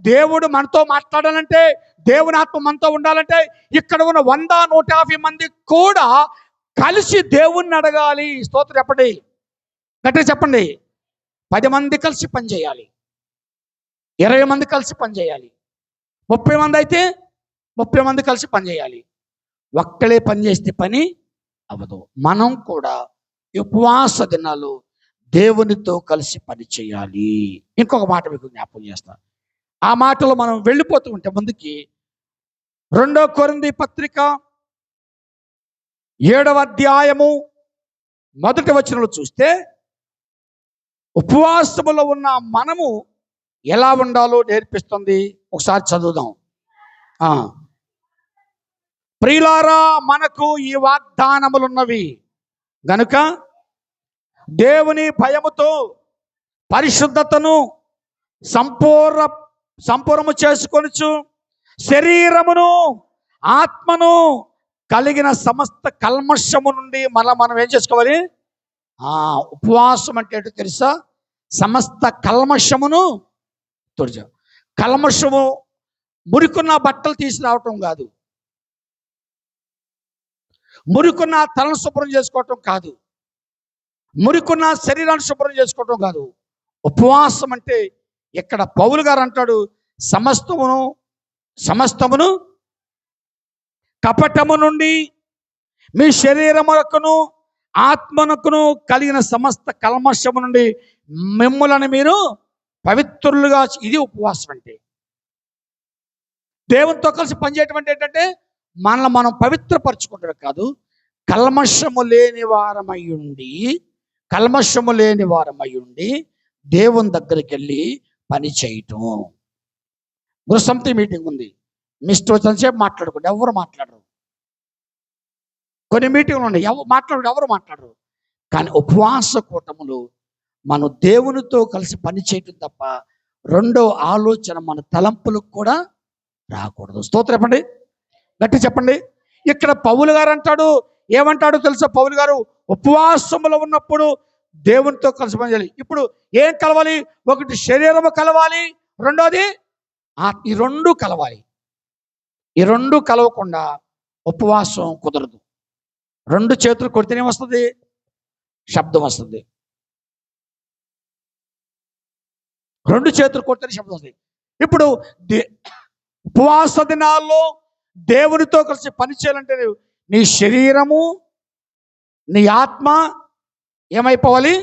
దేవుడు మనతో మాట్లాడాలంటే, దేవుని ఆత్మ మనతో ఉండాలంటే ఇక్కడ ఉన్న 100-150 మంది కూడా కలిసి దేవుణ్ణి అడగాలి. స్తోత్రం చెప్పండి, గట్టిగా చెప్పండి. 10 మంది కలిసి పనిచేయాలి, 20 మంది కలిసి పనిచేయాలి, 30 మంది అయితే 30 మంది కలిసి పనిచేయాలి. ఒక్కలే పనిచేస్తే పని అవ్వదు. మనం కూడా ఉపవాస దినాలు దేవునితో కలిసి పని చేయాలి. ఇంకొక మాట మీకు జ్ఞాపకం చేస్తాను. ఆ మాటలో మనం వెళ్ళిపోతూ ఉంటే ముందుకి 2 కొరింథీ పత్రిక 7వ అధ్యాయము మొదటి వచనంలో చూస్తే ఉపవాసములో ఉన్న మనము ఎలా ఉండాలో నేర్పిస్తుంది. ఒకసారి చదువుదాం. ప్రియులారా, మనకు ఈ వాగ్దానములున్నవి గనుక దేవుని భయముతో పరిశుద్ధతను సంపూర్ణము చేసుకొనుచు శరీరమును ఆత్మను కలిగిన సమస్త కల్మషము నుండి మనం ఏం చేసుకోవాలి? ఉపవాసం అంటే ఏంటో తెలుసా? సమస్త కల్మషమును తుడిచ. కల్మషము మురికున్న బట్టలు తీసుకురావటం కాదు, మురికున్న తలను శుభ్రం చేసుకోవటం కాదు, మురికున్న శరీరాన్ని శుభ్రం చేసుకోవటం కాదు. ఉపవాసం అంటే ఇక్కడ పౌలు గారు అంటాడు, సమస్తమును కపటము నుండి మీ శరీరమునకును ఆత్మనకును కలిగిన సమస్త కల్మషము నుండి మిమ్ములను మీరు పవిత్రులుగా. ఇది ఉపవాసం అంటే. దేవునితో కలిసి పనిచేయటం అంటే ఏంటంటే మనల్ని మనం పవిత్రపరచుకుంటమే కాదు, కల్మషము లేని వారమై ఉండి దేవుని దగ్గరికి వెళ్ళి పని చేయటం. గృహసమితి మీటింగ్ ఉంది, మీ ఇష్టం వచ్చినంతసేపు మాట్లాడుకోండి, ఎవరు మాట్లాడరు. కొన్ని మీటింగ్లు ఉన్నాయి, ఎవరు మాట్లాడరు. కానీ ఉపవాస కూటములు మనం దేవునితో కలిసి పని చేయటం తప్ప రెండో ఆలోచన మన తలంపులకు కూడా రాకూడదు. స్తోత్రం చెప్పండి, గట్టి చెప్పండి. ఇక్కడ పౌలు గారు అంటాడు, ఏమంటాడో తెలుసా? పౌలు గారు ఉపవాసములో ఉన్నప్పుడు దేవునితో కలిసి పనిచేయాలి. ఇప్పుడు ఏం కలవాలి? ఒకటి శరీరము కలవాలి, రెండోది ఈ రెండు కలవాలి. ఈ రెండు కలవకుండా ఉపవాసం కుదరదు. రెండు చేతులు కొడితేనే వస్తుంది, శబ్దం వస్తుంది. రెండు చేతులు కొడితేనే శబ్దం వస్తుంది. ఇప్పుడు ఉపవాస దినాల్లో దేవునితో కలిసి పని చేయాలంటే నీ శరీరము నీ ఆత్మ ఏమైపోవాలి?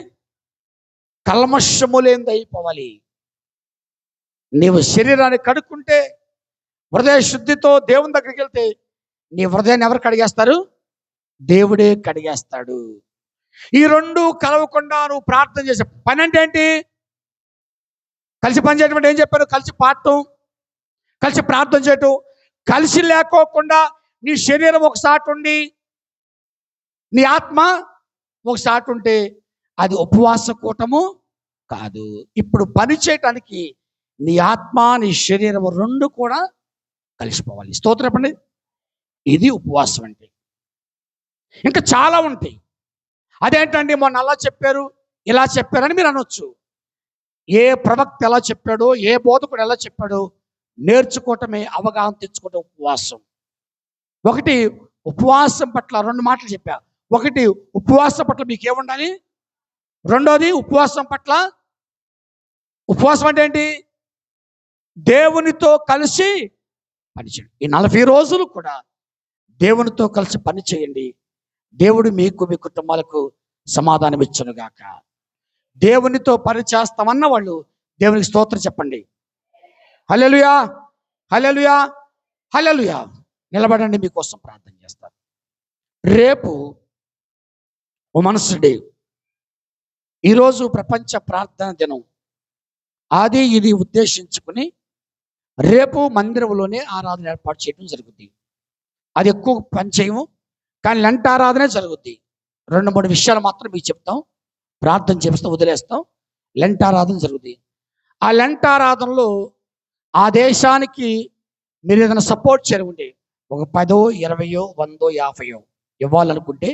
కల్మషము లేనిది అయిపోవాలి. నీవు శరీరాన్ని కడుక్కుంటే, హృదయ శుద్ధితో దేవుని దగ్గరికి వెళ్తే నీ హృదయాన్ని ఎవరు కడిగేస్తారు? దేవుడే కడిగేస్తాడు. ఈ రెండు కలవకుండా నువ్వు ప్రార్థన చేసే పని అంటే ఏంటి? కలిసి పని చేయడం ఏం చెప్పారు? కలిసి పాడటం, కలిసి ప్రార్థన చేయటం. కలిసి లేకోకుండా నీ శరీరం ఒకసారి ఉండి నీ ఆత్మ ఒకసారి ఉంటే అది ఉపవాస కూటము కాదు. ఇప్పుడు పని చేయటానికి నీ ఆత్మ నీ శరీరం రెండు కూడా కలిసిపోవాలి. స్తోత్రం చెప్పండి. ఇది ఉపవాసం అంటే. ఇంకా చాలా ఉంటాయి. అదేంటండి మొన్న అలా చెప్పారు ఇలా చెప్పారని మీరు అనొచ్చు. ఏ ప్రవక్త ఎలా చెప్పాడో, ఏ బోధకుడు ఎలా చెప్పాడో నేర్చుకోవటమే, అవగాహన తెచ్చుకోవటం ఉపవాసం. ఒకటి ఉపవాసం పట్ల రెండు మాటలు చెప్పా. ఒకటి ఉపవాసం పట్ల మీకు ఏముండాలి, రెండోది ఉపవాసం అంటే ఏంటి? దేవునితో కలిసి పనిచేయండి. ఈ 40 రోజులు కూడా దేవునితో కలిసి పని చేయండి. దేవుడు మీకు మీ కుటుంబాలకు సమాధానం ఇచ్చునుగాక. దేవునితో పని చేస్తామన్న వాళ్ళు దేవునికి స్తోత్రం చెప్పండి. హల్లెలూయా, హల్లెలూయా, హల్లెలూయా. నిలబడండి, మీకోసం ప్రార్థన చేస్తాను. రేపు ఉమెన్స్ డే. ఈరోజు ప్రపంచ ప్రార్థన దినం. అది ఇది ఉద్దేశించుకుని రేపు మందిరంలోనే ఆరాధన ఏర్పాటు చేయడం జరుగుద్ది. అది ఎక్కువ పని చేయము, కానీ లెంట ఆరాధనే జరుగుద్ది. 2-3 విషయాలు మాత్రం మీకు చెప్తాం, ప్రార్థన చేపిస్తాం, వదిలేస్తాం. లెంట ఆరాధన జరుగుద్ది. ఆ లెంట ఆరాధనలో ఆ దేశానికి మీరు ఏదైనా సపోర్ట్ చేయాలంటే, ఒక 10, 20, 100, 50 ఇవ్వాలనుకుంటే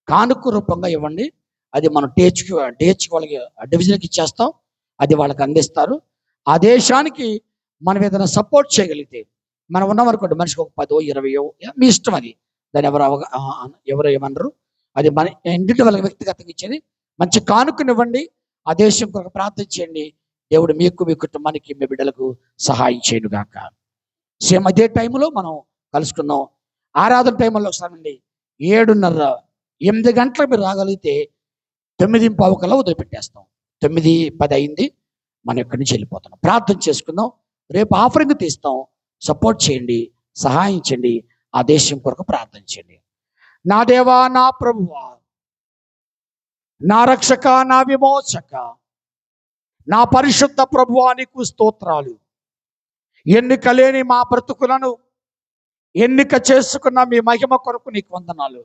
కానుక రూపంగా ఇవ్వండి. అది మనం డేచ్కి వాళ్ళకి డివిజన్కి ఇచ్చేస్తాం, అది వాళ్ళకి అందిస్తారు. ఆ దేశానికి మనం ఏదైనా సపోర్ట్ చేయగలిగితే, మనం ఉన్నామనుకోండి, మనిషికి ఒక 10, 20 మీ ఇష్టం. అది దాన్ని ఎవరు ఏమన్నారు, అది మన ఇంటి వాళ్ళకి వ్యక్తిగతంగా ఇచ్చేది. మంచి కానుకనివ్వండి, ఆ దేశం కొరకు ప్రార్థన చేయండి. దేవుడు మీకు మీ కుటుంబానికి మీ బిడ్డలకు సహాయం చేయను గాక. సేమ్ అదే టైంలో మనం కలుసుకుందాం. ఆరాధన టైంలో ఒకసారి 7:30, 8 గంటలకు మీరు రాగలిగితే 9:15 కల్లా వదిలిపెట్టేస్తాం. 9:10 అయింది, మనం ఇక్కడి నుంచి వెళ్ళిపోతున్నాం. ప్రార్థన చేసుకుందాం. రేపు ఆఫరింగ్ తీస్తాం. సపోర్ట్ చేయండి, సహాయం చేయండి, ఆ దేశం కొరకు ప్రార్థన చేయండి. నా దేవా, నా ప్రభువా, నా రక్షక, నా విమోచక, నా పరిశుద్ధ ప్రభువా, నీకు స్తోత్రాలు. ఎన్నిక లేని మా బ్రతుకులను ఎన్నిక చేసుకున్న మీ మహిమ కొరకు నీకు వందనాలు.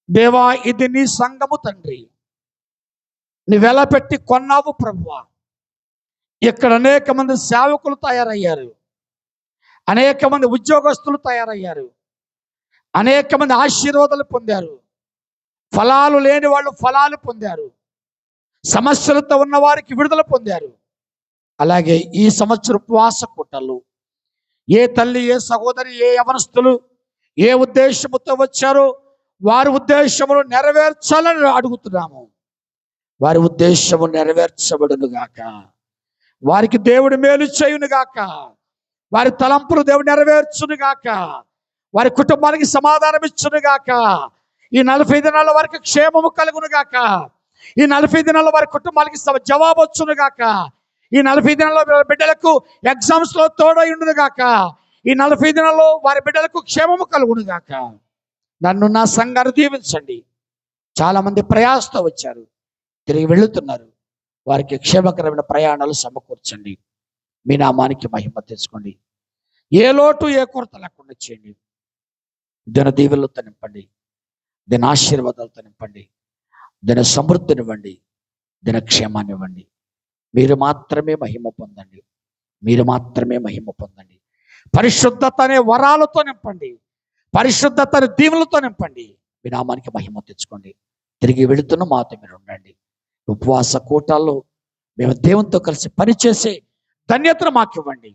దేవా, ఇది నీ సంఘము తండ్రి, నీవెల పెట్టి కొన్నావు ప్రభువా. ఇక్కడ అనేక మంది సేవకులు తయారయ్యారు, అనేక మంది ఉద్యోగస్తులు తయారయ్యారు, అనేక మంది ఆశీర్వాదాలు పొందారు, ఫలాలు లేని వాళ్ళు ఫలాలు పొందారు, సమస్యలతో ఉన్న వారికి విడుదల పొందారు. అలాగే ఈ సంవత్సరం ఉపవాస కూటలు ఏ తల్లి, ఏ సహోదరి, ఏ యవనస్తులు ఏ ఉద్దేశముతో వచ్చారో వారి ఉద్దేశములు నెరవేర్చాలని అడుగుతున్నాము. వారి ఉద్దేశము నెరవేర్చబడును గాక, వారికి దేవుడు మేలు చేయును గాక, వారి తలంపులు దేవుడు నెరవేర్చును గాక, వారి కుటుంబానికి సమాధానం ఇచ్చును గాక. ఈ 40 దినాల వారికి క్షేమము కలుగును గాక. ఈ 40 దినాల్లో వారి కుటుంబాలకి జవాబు వచ్చును గాక. ఈ 40 దినాల్లో బిడ్డలకు ఎగ్జామ్స్ లో తోడై ఉండును గాక. ఈ 40 దినాల్లో వారి బిడ్డలకు క్షేమము కలుగును గాక. నన్ను, నా సంఘాన్ని దీవించండి. చాలా మంది ప్రయాసతో వచ్చారు, తిరిగి వెళుతున్నారు. వారికి క్షేమకరమైన ప్రయాణాలు సమకూర్చండి. మీ నామానికి మహిమ తెచ్చుకోండి. ఏ లోటు, ఏ కొరత లేకుండా చేయండి. దిన దీవెనలతో నింపండి, దిన ఆశీర్వాదాలతో నింపండి, దిన సమృద్ధినివ్వండి, దిన క్షేమాన్ని ఇవ్వండి. మీరు మాత్రమే మహిమ పొందండి, మీరు మాత్రమే మహిమ పొందండి. పరిశుద్ధత అనే వరాలతో నింపండి, పరిశుద్ధత అనే దీవులతో నింపండి. మీ నామానికి మహిమ తెచ్చుకోండి. తిరిగి వెళుతున్న మాతో మీరు ఉండండి. ఉపవాస కూటాల్లో మేము దేవునితో కలిసి పనిచేసే ధన్యతను మాకివ్వండి.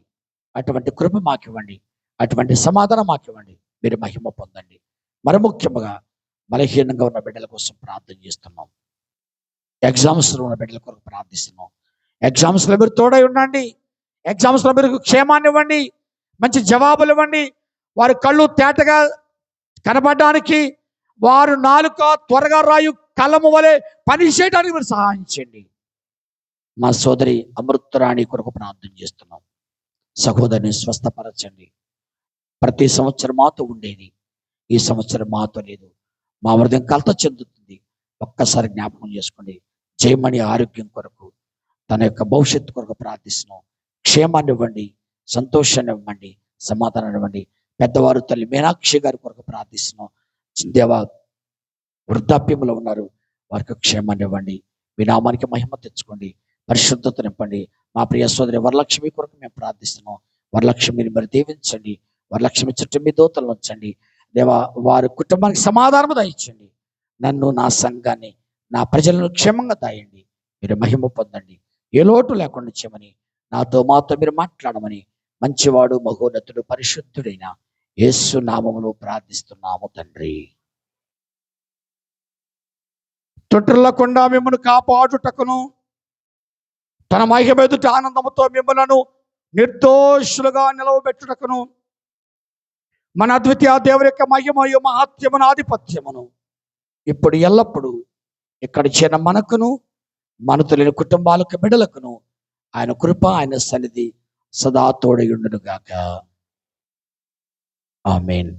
అటువంటి కృప మాకివ్వండి, అటువంటి సమాధానం మాకివ్వండి. మీరు మహిమ పొందండి. మరి ముఖ్యంగా బలహీనంగా ఉన్న బిడ్డల కోసం ప్రార్థన చేస్తున్నాం. ఎగ్జామ్స్లో ఉన్న బిడ్డల కొరకు ప్రార్థిస్తున్నాం. ఎగ్జామ్స్లో మీరు తోడై ఉండండి. ఎగ్జామ్స్లో మీరు క్షేమాన్ని ఇవ్వండి, మంచి జవాబులు ఇవ్వండి. వారి కళ్ళు తేటగా కనబడడానికి, వారు నాలుక త్వరగా రాయు కలము వలె పని చేయడానికి మీరు సహాయం చేయండి. మా సోదరి అమృతరాణి కొరకు ప్రార్థన చేస్తున్నాం. సహోదరిని స్వస్థపరచండి. ప్రతి సంవత్సరం మాతో ఉండేది, ఈ సంవత్సరం మాతో లేదు. మా హృదయం కలత చెందుతుంది. ఒక్కసారి జ్ఞాపకం చేసుకోండి. జయమణి ఆరోగ్యం కొరకు, తన యొక్క భవిష్యత్తు కొరకు ప్రార్థిస్తున్నాం. క్షేమాన్ని ఇవ్వండి, సంతోషాన్ని ఇవ్వండి, సమాధానాన్ని ఇవ్వండి. పెద్దవారు తల్లి మీనాక్షి గారి కొరకు ప్రార్థిస్తున్నాం. దేవా, వృద్ధాప్యంలో ఉన్నారు, వారికి క్షేమాన్ని ఇవ్వండి. మీ నామానికి మహిమ తెచ్చుకోండి, పరిశుద్ధత నింపండి. మా ప్రియ సోదరి వరలక్ష్మి కొరకు మేము ప్రార్థిస్తున్నాం. వరలక్ష్మిని మరి దీవించండి. వరలక్ష్మి చుట్టూ మీ దూతలు ఉంచండి. దేవా, వారి కుటుంబానికి సమాధానం దయచండి. నన్ను, నా సంఘాన్ని, నా ప్రజలను క్షేమంగా దాయండి. మీరు మహిమ పొందండి. ఏ లోటు లేకుండా చేయమని, నాతో మాతో మీరు మాట్లాడమని మంచివాడు, మహోన్నతుడు, పరిశుద్ధుడైన యేసు నామములో ప్రార్థిస్తున్నాము తండ్రి. తొట్టిల్లకుండా మిమ్మల్ని కాపాడుటకును, తన మహిమ ఎదుట ఆనందముతో మిమ్మలను నిర్దోషులుగా నిలవబెట్టుటకును, మన అద్వితీయ దేవుని యొక్క మహిమయు మహాత్యమును ఆధిపత్యమును ఇప్పుడు ఎల్లప్పుడూ ఇక్కడ చేరిన మనకును, మనతో లేని కుటుంబాలకు, బిడ్డలకును ఆయన కృప, ఆయన సన్నిధి సదా తోడయుండును గాక. ఆమేన్.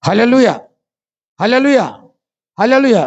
హల్లెలూయా, హల్లెలూయా, హల్లెలూయా.